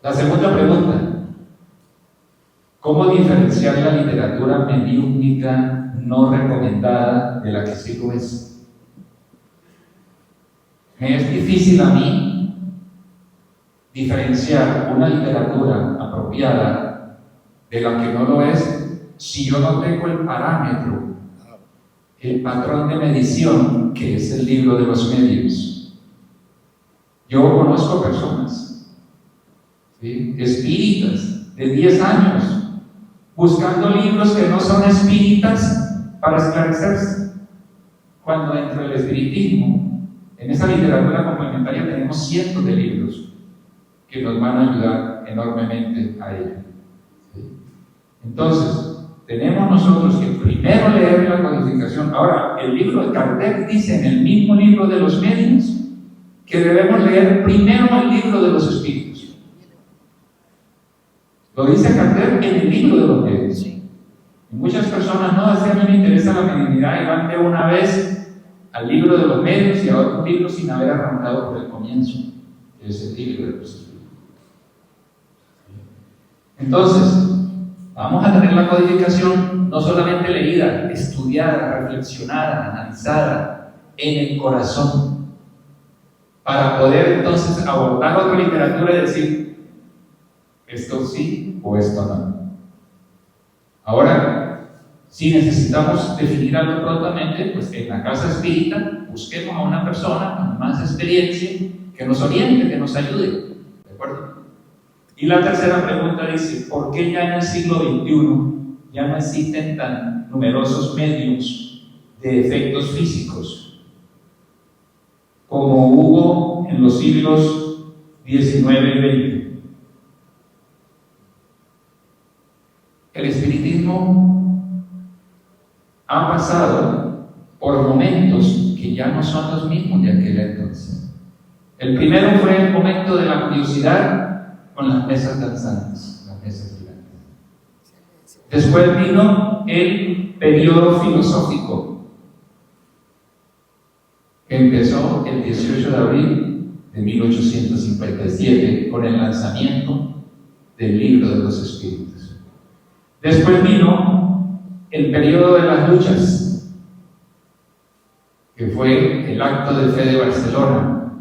La segunda pregunta: ¿cómo diferenciar la literatura mediúnica no recomendada de la que sí lo es? Me es difícil a mí diferenciar una literatura apropiada de la que no lo es si yo no tengo el parámetro, el patrón de medición que es el libro de los medios. Yo conozco personas, ¿sí?, espíritas de 10 años buscando libros que no son espíritas para esclarecerse, cuando dentro del espiritismo, en esa literatura complementaria, tenemos cientos de libros que nos van a ayudar enormemente a ello. ¿Sí? Entonces, tenemos nosotros que primero leer la codificación. Ahora, el libro de Kardec dice en el mismo libro de los medios que debemos leer primero el libro de los espíritus. Lo dice Kardec en el libro de los medios. Y muchas personas, no, es que a mí me interesa la mediunidad y van de una vez al libro de los medios y a otro libro sin haber arrancado por el comienzo, que es el libro de los espíritus. Entonces, vamos a tener la codificación no solamente leída, estudiada, reflexionada, analizada en el corazón, para poder entonces abordar otra literatura y decir esto sí o esto no. Ahora, si necesitamos definir algo prontamente, pues en la casa espírita busquemos a una persona con más experiencia que nos oriente, que nos ayude. ¿De acuerdo? Y la tercera pregunta dice: ¿por qué ya en el siglo XXI ya no existen tan numerosos medios de efectos físicos como hubo en los siglos XIX y XX? El espiritismo ha pasado por momentos que ya no son los mismos de aquel entonces. El primero fue el momento de la curiosidad con las mesas danzantes, las mesas gigantes. Después vino el periodo filosófico, que empezó el 18 de abril de 1857 con el lanzamiento del libro de los espíritus. Después vino el periodo de las luchas, que fue el acto de fe de Barcelona,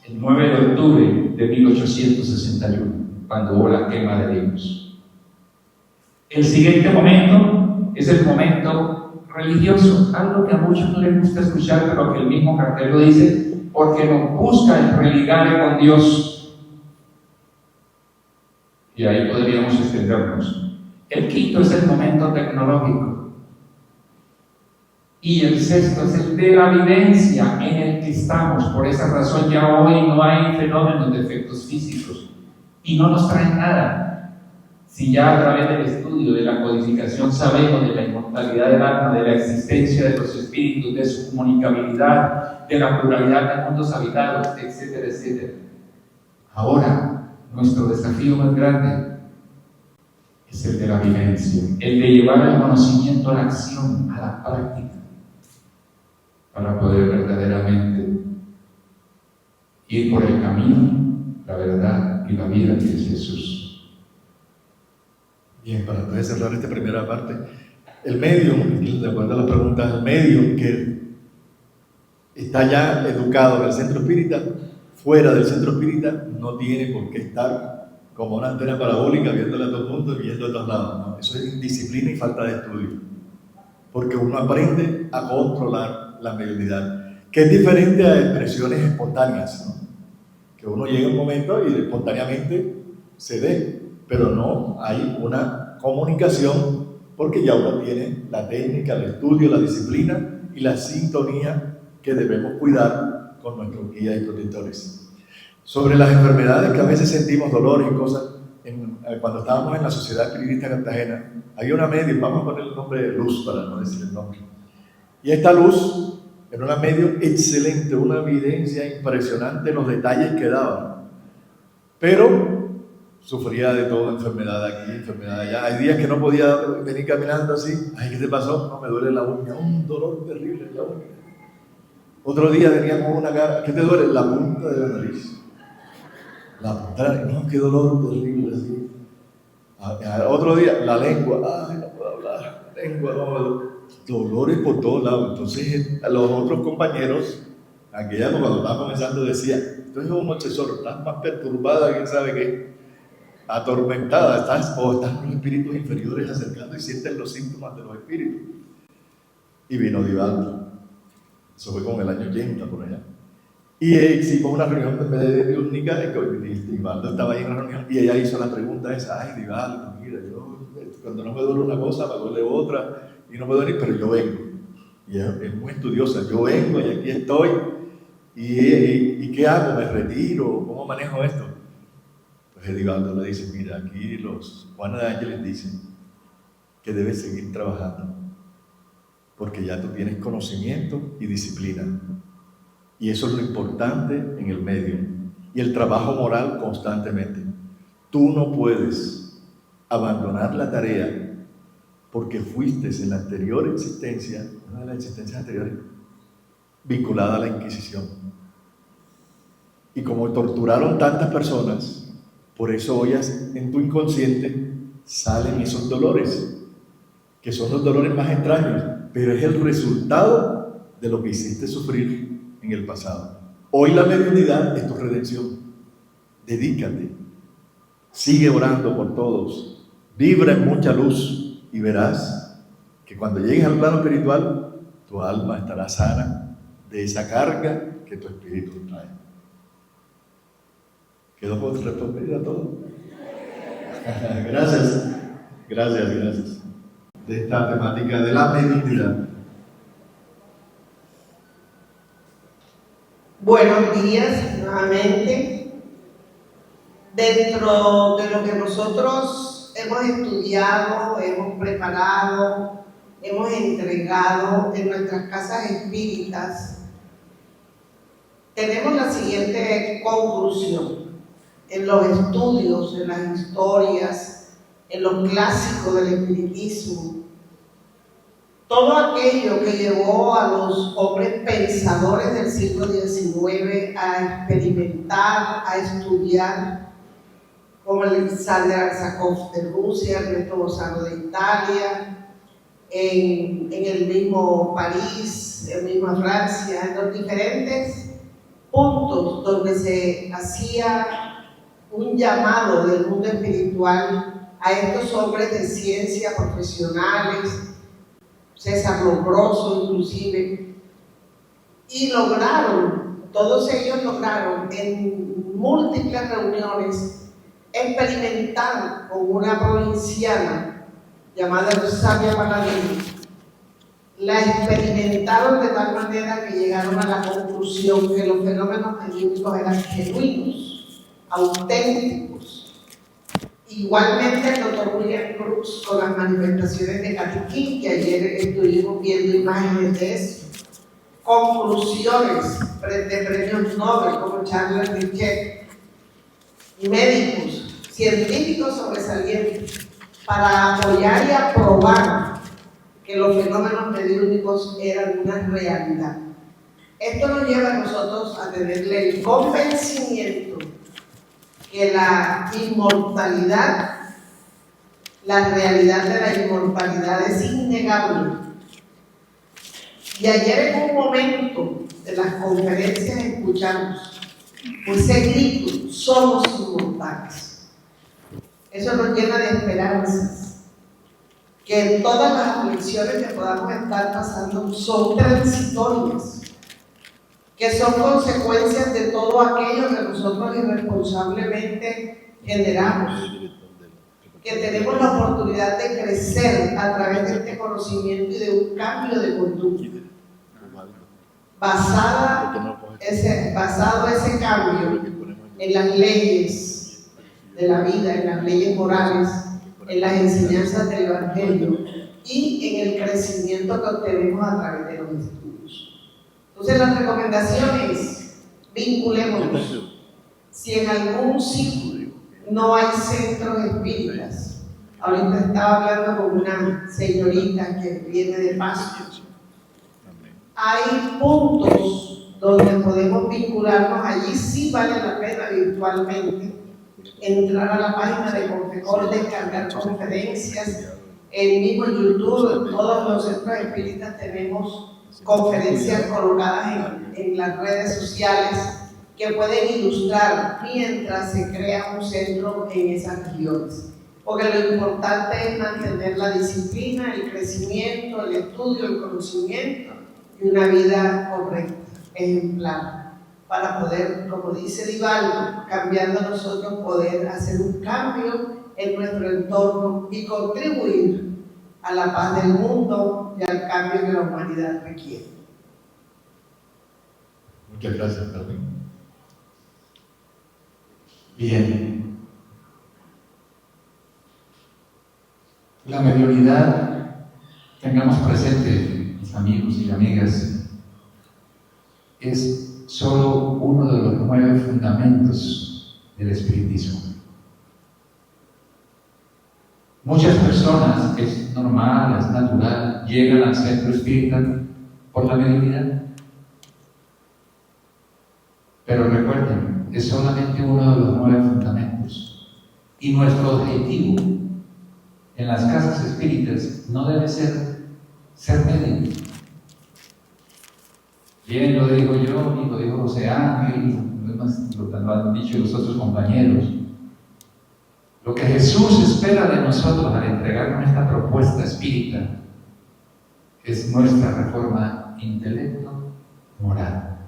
el 9 de octubre de 1861, cuando hubo la quema de libros. El siguiente momento es el momento religioso, algo que a muchos no les gusta escuchar, pero que el mismo Kardec lo dice, porque nos busca el religar con Dios. Y ahí podríamos extendernos. El quinto es el momento tecnológico. Y el sexto es el de la vivencia en el que estamos. Por esa razón ya hoy no hay fenómenos de efectos físicos y no nos traen nada. Si ya a través del estudio de la codificación sabemos de la inmortalidad del alma, de la existencia de los espíritus, de su comunicabilidad, de la pluralidad de mundos habitados, etcétera, etcétera. Ahora, nuestro desafío más grande es el de la vivencia, el de llevar el conocimiento a la acción, a la práctica, para poder verdaderamente ir por el camino, la verdad y la vida que es Jesús. Bien, para entonces cerrar esta primera parte, el medio, de acuerdo a las preguntas, el medio que está ya educado en el centro espírita, fuera del centro espírita, no tiene por qué estar como una antena parabólica viéndole a todos puntos y viendo a todos lados. ¿No? Eso es indisciplina y falta de estudio, porque uno aprende a controlar la mediunidad, que es diferente a expresiones espontáneas, ¿no? Que uno llega a un momento y espontáneamente se dé, pero no hay una comunicación porque ya uno tiene la técnica, el estudio, la disciplina y la sintonía que debemos cuidar con nuestros guías y protectores. Sobre las enfermedades que a veces sentimos dolores y cosas, cuando estábamos en la Sociedad Espiritista de Cartagena, había una medio, vamos a poner el nombre de Luz para no decir el nombre. Y esta Luz era una medio excelente, una evidencia impresionante en los detalles que daba. Pero sufría de todo, enfermedad aquí, enfermedad allá. Hay días que no podía venir caminando así. Ay, ¿qué te pasó? No, me duele la uña, un dolor terrible en la uña. Otro día venía con una cara, ¿qué te duele? La punta de la nariz. La punta, no, qué dolor terrible así. Otro día, la lengua, ay, no puedo hablar, lengua, no, dolores por todos lados. Entonces, a los otros compañeros, aquella cuando estaba comenzando, decía, tú eres un obsesor, estás más perturbada, quién sabe qué, atormentada, estás con espíritus inferiores acercando y sientes los síntomas de los espíritus. Y vino Divaldo, eso fue con el año 80 por allá. Y hicimos una reunión de diúrnica, Divaldo estaba ahí en la reunión y ella hizo la pregunta esa, ay Divaldo, mira, yo cuando no me duele una cosa me duele otra y no me duele, pero yo vengo. Y ella es muy estudiosa, yo vengo y aquí estoy. ¿Y qué hago? ¿Me retiro? ¿Cómo manejo esto? Pues Edivaldo le dice, mira, aquí los Juana de Ángeles dicen que debes seguir trabajando porque ya tú tienes conocimiento y disciplina. Y eso es lo importante en el medio. Y el trabajo moral constantemente. Tú no puedes abandonar la tarea porque fuiste en la anterior existencia, una de las existencias anteriores, vinculada a la Inquisición. Y como torturaron tantas personas, por eso hoy en tu inconsciente salen esos dolores, que son los dolores más extraños, pero es el resultado de lo que hiciste sufrir en el pasado. Hoy la mediunidad es tu redención. Dedícate, sigue orando por todos, vibra en mucha luz y verás que cuando llegues al plano espiritual, tu alma estará sana de esa carga que tu espíritu trae. ¿Quedó por responder a todo? Gracias. De esta temática de la mediunidad. Buenos días nuevamente. Dentro de lo que nosotros hemos estudiado, hemos preparado, hemos entregado en nuestras casas espíritas, tenemos la siguiente conclusión. En los estudios, en las historias, en los clásicos del espiritismo, todo aquello que llevó a los hombres pensadores del siglo XIX a experimentar, a estudiar, como Alexander Arsakov de Rusia, Ernesto Bosano de Italia, en el mismo París, en misma Francia, en los diferentes puntos donde se hacía un llamado del mundo espiritual a estos hombres de ciencia profesionales, César Lombroso inclusive, y todos ellos lograron en múltiples reuniones experimentar con una provinciana llamada Eusebia Paladino. La experimentaron de tal manera que llegaron a la conclusión que los fenómenos mediúnicos eran genuinos, auténticos. Igualmente el doctor William Crookes con las manifestaciones de Catiquín, que ayer estuvimos viendo imágenes de eso. Conclusiones de premios Nobel como Charles Richet, médicos, científicos sobresalientes, para apoyar y aprobar que los fenómenos mediúnicos eran una realidad. Esto nos lleva a nosotros a tenerle el convencimiento que la inmortalidad, la realidad de la inmortalidad es innegable. Y ayer en un momento de las conferencias escuchamos ese grito, somos inmortales. Eso nos llena de esperanzas, que todas las aflicciones que podamos estar pasando son transitorias, que son consecuencias de todo aquello que nosotros irresponsablemente generamos, que tenemos la oportunidad de crecer a través de este conocimiento y de un cambio de conducta. Basado ese cambio en las leyes de la vida, en las leyes morales, en las enseñanzas del Evangelio y en el crecimiento que obtenemos a través de los estudios. Entonces la recomendación es, vinculémonos. Si en algún sitio no hay centros espíritas. Ahorita estaba hablando con una señorita que viene de Pasto. Hay puntos donde podemos vincularnos, allí sí vale la pena virtualmente entrar a la página de Confecor, descargar conferencias, el mismo YouTube, todos los centros espíritas tenemos conferencias colocadas en las redes sociales que pueden ilustrar mientras se crea un centro en esas regiones. Porque lo importante es mantener la disciplina, el crecimiento, el estudio, el conocimiento y una vida correcta, ejemplar, para poder, como dice Divaldo, cambiando nosotros, poder hacer un cambio en nuestro entorno y contribuir a la paz del mundo y al cambio que la humanidad requiere. Muchas gracias, Carmen. Bien. La mediunidad, tengamos presente, mis amigos y amigas, es solo uno de los 9 fundamentos del espiritismo. Muchas personas, es normal, es natural, llegan al centro espírita por la mediunidad. Pero recuerden, es solamente uno de los 9 fundamentos. Y nuestro objetivo en las casas espíritas no debe ser médico. Bien, lo digo yo, y lo dijo José Ángel, lo han dicho los otros compañeros. Lo que Jesús espera de nosotros al entregarnos esta propuesta espírita es nuestra reforma intelecto-moral.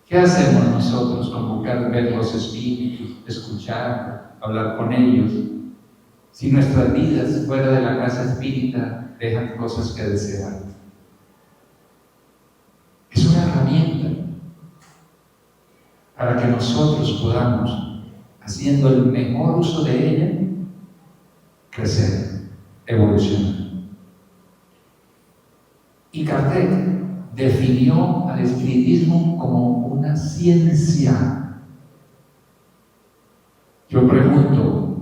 ¿Qué hacemos nosotros con buscar ver los espíritus, escuchar, hablar con ellos, si nuestras vidas fuera de la casa espírita dejan cosas que desear? Es una herramienta para que nosotros podamos, haciendo el mejor uso de ella, crecer, evolucionar. Y Kardec definió al espiritismo como una ciencia. Yo pregunto,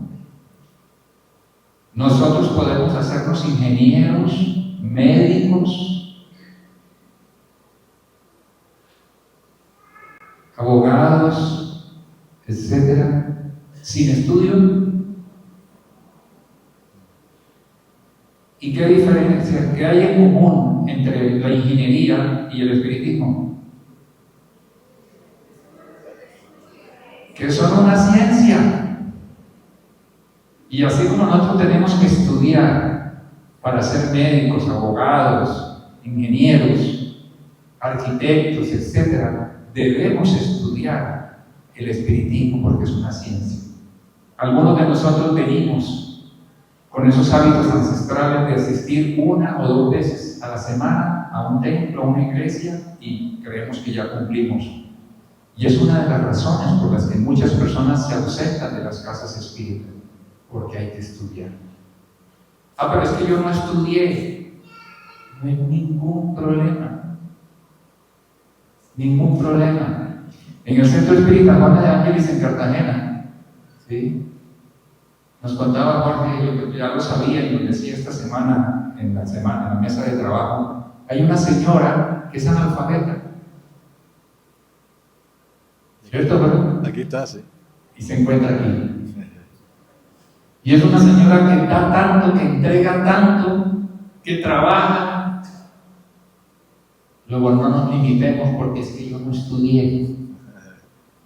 ¿nosotros podemos hacernos ingenieros, médicos, abogados, etcétera, sin estudio? ¿Y qué diferencia, qué hay en común entre la ingeniería y el espiritismo? Que son una ciencia. Y así como nosotros tenemos que estudiar para ser médicos, abogados, ingenieros, arquitectos, etcétera, debemos estudiar el espiritismo porque es una ciencia. Algunos de nosotros venimos con esos hábitos ancestrales de asistir 1 o 2 veces a la semana a un templo, a una iglesia, y creemos que ya cumplimos. Y es una de las razones por las que muchas personas se ausentan de las casas espíritas, porque hay que estudiar. Pero es que yo no estudié. No hay ningún problema. Ningún problema. En el Centro Espírita Juana de Ángeles en Cartagena, ¿sí? Nos contaba Jorge, yo ya lo sabía y lo decía esta semana en la mesa de trabajo, hay una señora que es analfabeta. ¿Cierto, verdad? Aquí está, sí. Y se encuentra aquí. Y es una señora que da tanto, que entrega tanto, que trabaja. Luego no nos limitemos porque es que yo no estudié.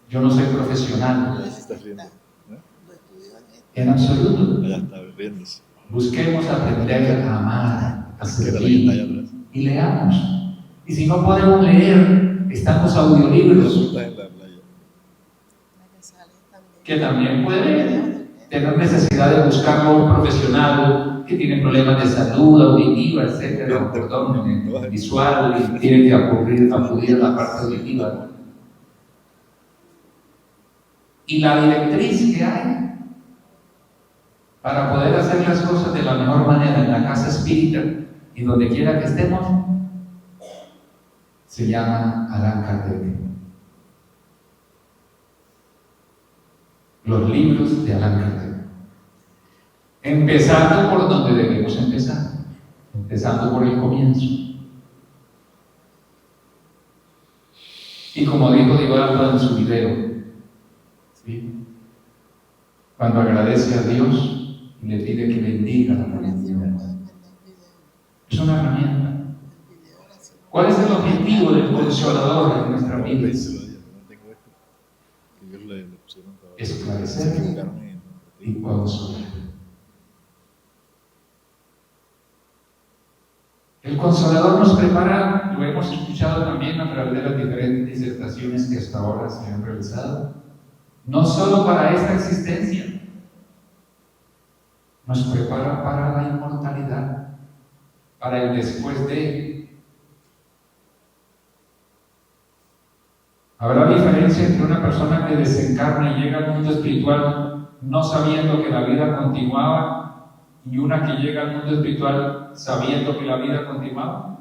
Yo no soy profesional. En absoluto. Ya está riéndose. Busquemos aprender a amar, a servir y leamos. Y si no podemos leer, están los audiolibros que también pueden tener necesidad de buscarlo a un profesional que tiene problemas de salud, auditiva, etcétera, visual, y tiene que acudir a la parte auditiva. Y la directriz que hay para poder hacer las cosas de la mejor manera en la casa espírita y donde quiera que estemos, se llama Allan Kardec. los libros de Allan Kardec. Empezando por donde debemos empezar, empezando por el comienzo. Y como dijo Divaldo en su video, ¿sí?, cuando agradece a Dios y le pide que bendiga la felicidad, es una herramienta. ¿Cuál es el objetivo del Consolador en nuestra vida? Esclarecer y consolar. El Consolador nos prepara, lo hemos escuchado también a través de las diferentes disertaciones que hasta ahora se han realizado, no solo para esta existencia, nos prepara para la inmortalidad, para el después de. Habrá diferencia entre una persona que desencarna y llega al mundo espiritual no sabiendo que la vida continuaba y una que llega al mundo espiritual sabiendo que la vida continuaba.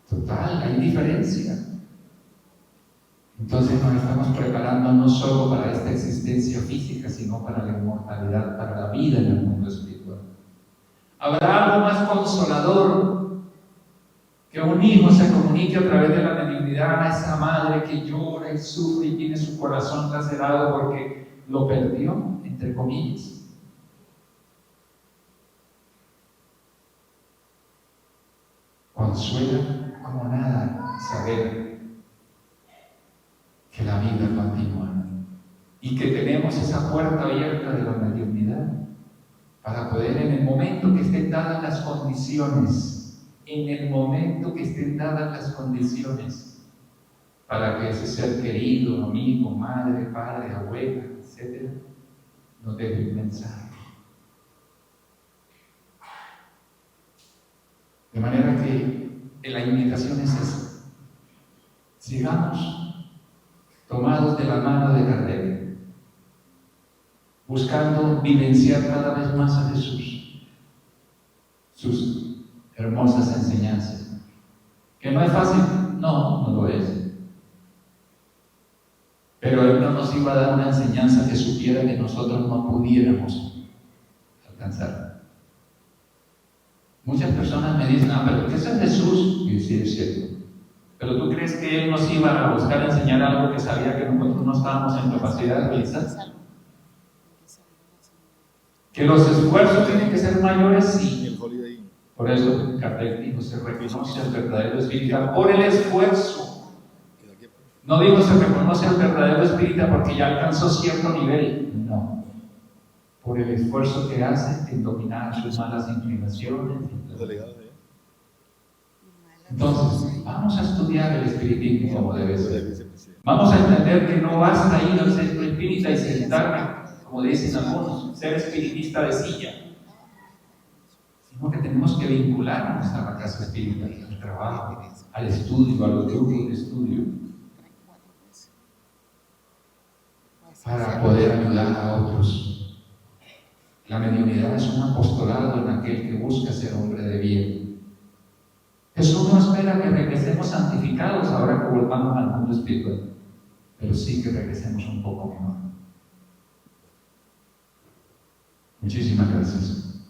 Total, hay diferencia. Entonces nos estamos preparando no solo para esta existencia física, sino para la inmortalidad, para la vida en el mundo espiritual. Habrá algo más consolador que un hijo se comunique a través de la mediunidad a esa madre que llora y sufre y tiene su corazón lacerado porque lo perdió, entre comillas. Consuela como nada saber que la vida continúa y que tenemos esa puerta abierta de la mediunidad para poder, en el momento que estén dadas las condiciones, para que ese ser querido, amigo, madre, padre, abuela, etc., nos deje un mensaje. De manera que la invitación es esa: sigamos tomados de la mano de Kardec, buscando vivenciar cada vez más a Jesús, sus hermosas enseñanzas. ¿Que no es fácil? No, no lo es. Pero Él no nos iba a dar una enseñanza que supiera que nosotros no pudiéramos alcanzar. Muchas personas me dicen: pero ¿qué es Jesús? Y sí, es cierto. ¿Pero tú crees que Él nos iba a buscar enseñar algo que sabía que nosotros no estábamos en capacidad de realizar? ¿Que los esfuerzos tienen que ser mayores? Sí. Por eso Kardec dijo: se reconoce al verdadero espírita por el esfuerzo. No digo se reconoce al verdadero espírita porque ya alcanzó cierto nivel. No. Por el esfuerzo que hace en dominar sus malas inclinaciones. Entonces, vamos a estudiar el espiritismo como debe ser. Vamos a entender que no basta ir al centro espírita y sentarme, como dicen algunos, ser espiritista de silla, sino que tenemos que vincularnos a la casa espírita, al trabajo, al estudio, a los grupos de estudio, para poder ayudar a otros. La mediunidad es un apostolado en aquel que busca ser hombre de bien. Jesús no espera que regresemos santificados ahora que volvamos al mundo espiritual, pero sí que regresemos un poco mejor. Muchísimas gracias.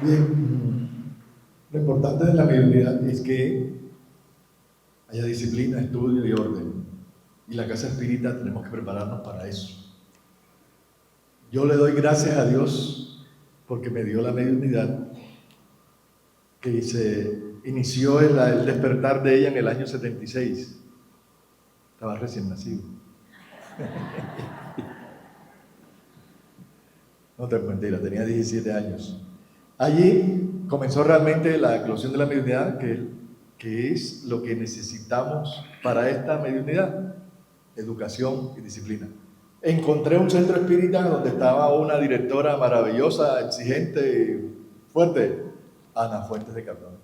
Bien, lo importante de la mediunidad es que haya disciplina, estudio y orden. Y la casa espírita tenemos que prepararnos para eso. Yo le doy gracias a Dios porque me dio la mediunidad, que se inició el despertar de ella en el año 76. Estaba recién nacido. No te mentira, tenía 17 años. Allí comenzó realmente la eclosión de la mediunidad, que es lo que necesitamos para esta mediunidad: educación y disciplina. Encontré un centro espírita donde estaba una directora maravillosa, exigente, fuerte, Ana Fuentes de Cardona.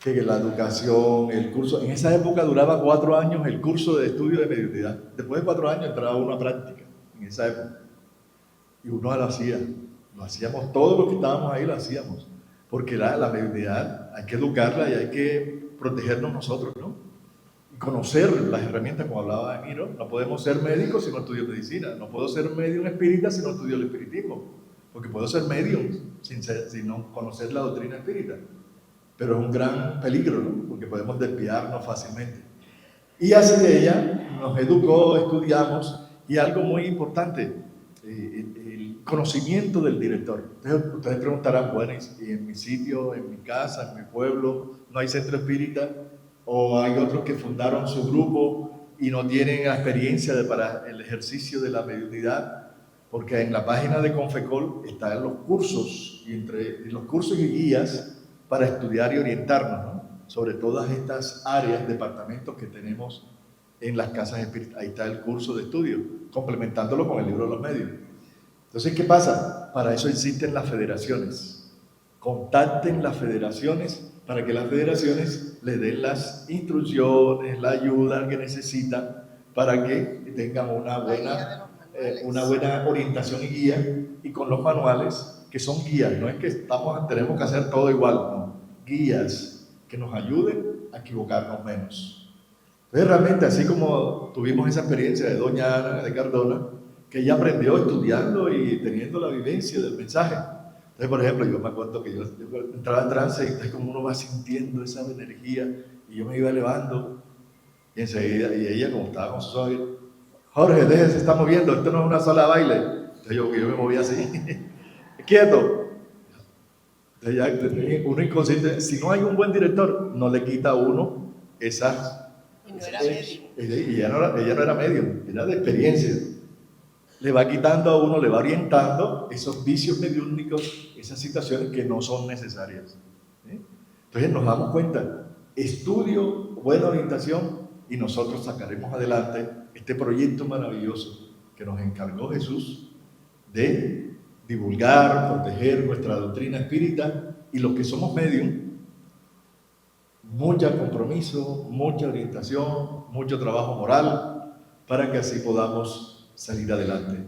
Que la educación, el curso, en esa época duraba 4 años el curso de estudio de mediunidad. Después de 4 años entraba uno a práctica, en esa época. Y uno lo hacía. Lo hacíamos, todos los que estábamos ahí lo hacíamos. Porque la mediunidad hay que educarla y hay que protegernos nosotros, ¿no? Y conocer las herramientas, como hablaba Emiro. No podemos ser médicos si no estudio medicina. No puedo ser medium espírita si no estudio el espiritismo. Porque puedo ser medium sin no conocer la doctrina espírita. Pero es un gran peligro, ¿no? Porque podemos desviarnos fácilmente. Y así ella nos educó, estudiamos, y algo muy importante, el conocimiento del director. Ustedes preguntarán, bueno, ¿y en mi sitio, en mi casa, en mi pueblo, no hay centro espírita? ¿O hay otros que fundaron su grupo y no tienen experiencia para el ejercicio de la mediunidad? Porque en la página de Confecol están los cursos, y entre los cursos y guías para estudiar y orientarnos, ¿no? Sobre todas estas áreas, departamentos que tenemos en las casas espíritas. Ahí está el curso de estudio, complementándolo con el libro de los medios. Entonces, ¿qué pasa? Para eso existen las federaciones. Contacten las federaciones para que las federaciones le den las instrucciones, la ayuda que necesitan para que tengan una buena orientación y guía, y con los manuales, que son guías, no es que tenemos que hacer todo igual, no, guías que nos ayuden a equivocarnos menos. Entonces, realmente, así como tuvimos esa experiencia de doña Ana de Cardona, que ella aprendió estudiando y teniendo la vivencia del mensaje. Entonces, por ejemplo, yo me acuerdo que yo entraba en trance, y entonces como uno va sintiendo esa energía, y yo me iba elevando, y enseguida, y ella, como estaba con sus ojos, Jorge, déjese, se está moviendo, esto no es una sala de baile. Entonces yo me movía así, quieto. Entonces ya uno inconsciente, si no hay un buen director, no le quita a uno esas... Y no era medium. Y ella no era medium, era de experiencia. Le va quitando a uno, le va orientando esos vicios mediúnicos, esas situaciones que no son necesarias. ¿Sí? Entonces nos damos cuenta, estudio, buena orientación, y nosotros sacaremos adelante este proyecto maravilloso que nos encargó Jesús de divulgar, proteger nuestra doctrina espírita, y los que somos medium, mucho compromiso, mucha orientación, mucho trabajo moral, para que así podamos salir adelante,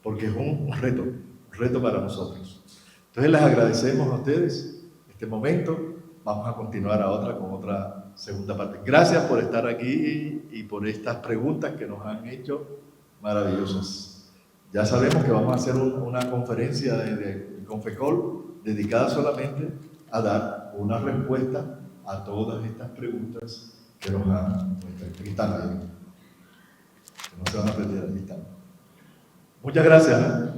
porque es un reto para nosotros. Entonces les agradecemos a ustedes este momento. Vamos a continuar con otra segunda parte. Gracias por estar aquí y por estas preguntas que nos han hecho maravillosas. Ya sabemos que vamos a hacer una conferencia de Confecol dedicada solamente a dar una respuesta a todas estas preguntas que nos han puesto. Aquí están ahí. Que no se van a perder, aquí están. Muchas gracias.